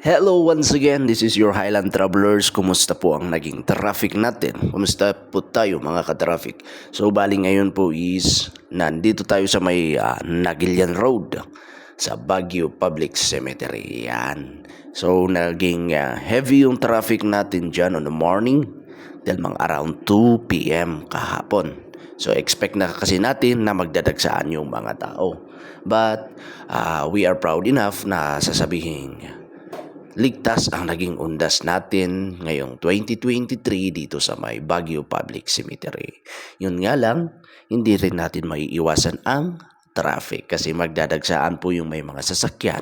Hello once again, this is your Highland Travelers. Kumusta po ang naging traffic natin? Kumusta po tayo mga ka-traffic? So bali ngayon po is nandito tayo sa may Nagilian Road sa Baguio Public Cemetery. Yan. So naging heavy yung traffic natin dyan on the morning dahil mga around 2 p.m. kahapon. So expect na kasi natin na magdadagsaan yung mga tao. But we are proud enough na sasabihin ligtas ang naging undas natin ngayong 2023 dito sa may Baguio Public Cemetery. Yun nga lang, hindi rin natin maiiwasan ang traffic kasi magdadagsaan po yung may mga sasakyan.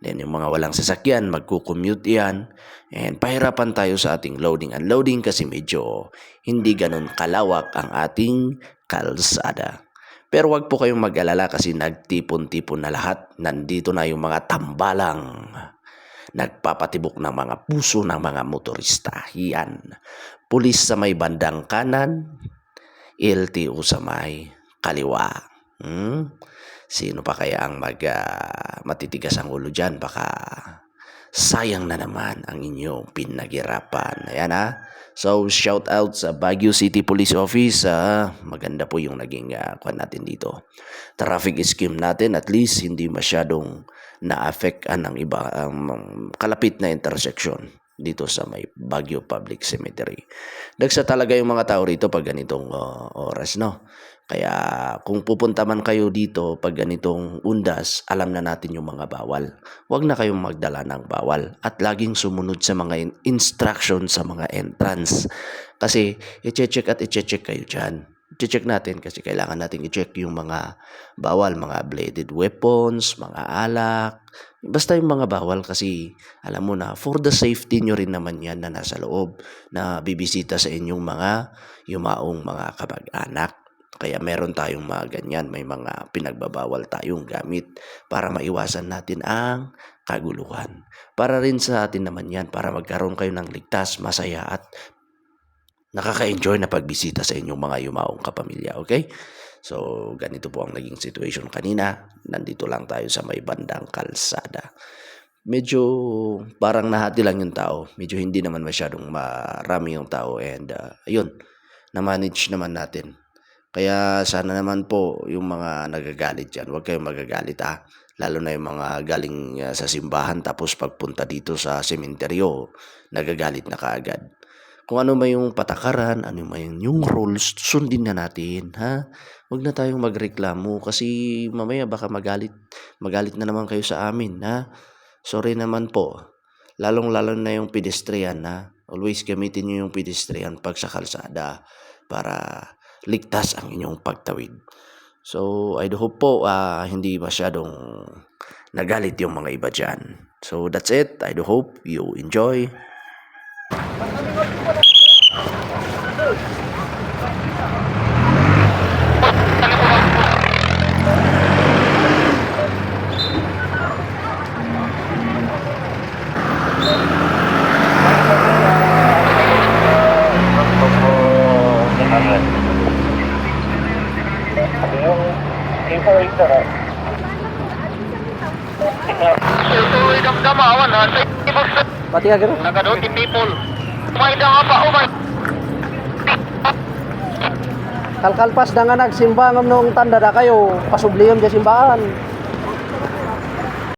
Then yung mga walang sasakyan, magkukommute yan. And pahirapan tayo sa ating loading and unloading kasi medyo hindi ganun kalawak ang ating kalsada. Pero wag po kayong mag-alala kasi nagtipon-tipon na lahat. Nandito na yung mga tambalang nagpapatibok ng mga puso ng mga motorista. Yan. Pulis sa may bandang kanan, LTO sa may kaliwa. Sino pa kaya ang matitigas ang ulo dyan? Baka sayang na naman ang inyong pinaghirapan. Ayan ha. So shout out sa Baguio City Police Office. Maganda po yung naging kuwan natin dito. Traffic scheme natin at least hindi masyadong na-affectan ng iba kalapit na intersection dito sa may Baguio Public Cemetery. Dagsa talaga yung mga tao rito pag ganitong oras, no? Kaya kung pupunta man kayo dito pag ganitong undas, alam na natin yung mga bawal. Huwag na kayong magdala ng bawal at laging sumunod sa mga instruction sa mga entrance. Kasi i-check at i-check kayo dyan. I-check natin kasi kailangan natin i-check yung mga bawal, mga bladed weapons, mga alak. Basta yung mga bawal kasi alam mo na for the safety nyo rin naman yan na nasa loob na bibisita sa inyong mga yumaong mga kamag-anak. Kaya meron tayong mga ganyan, may mga pinagbabawal tayong gamit para maiwasan natin ang kaguluhan. Para rin sa atin naman yan, para magkaroon kayo ng ligtas, masaya at nakaka-enjoy na pagbisita sa inyong mga yumaong kapamilya, okay? So, ganito po ang naging situation kanina. Nandito lang tayo sa may bandang kalsada. Medyo parang nahati lang yung tao. Medyo hindi naman masyadong marami yung tao and ayun, na-manage naman natin. Kaya sana naman po yung mga nagagalit dyan, huwag kayong magagalit lalo na yung mga galing sa simbahan tapos pagpunta dito sa sementeryo, nagagalit na kaagad. Kung ano may yung patakaran, ano may yung rules, sundin na natin, ha? Huwag na tayong magreklamo kasi mamaya baka magalit na naman kayo sa amin, ha? Sorry naman po. Lalong-lalo na yung pedestrian, ha? Always gamitin niyo yung pedestrian pag sa kalsada para ligtas ang inyong pagtawid. So, I hope po hindi masyadong nagalit yung mga iba dyan. So, that's it. I do hope you enjoy. Pati agad. Nagaduti people. Umay da nga pa, umay. Kalkalpas na nga nagsimba ng nung tanda na kayo, pasubliyon sa simbahan.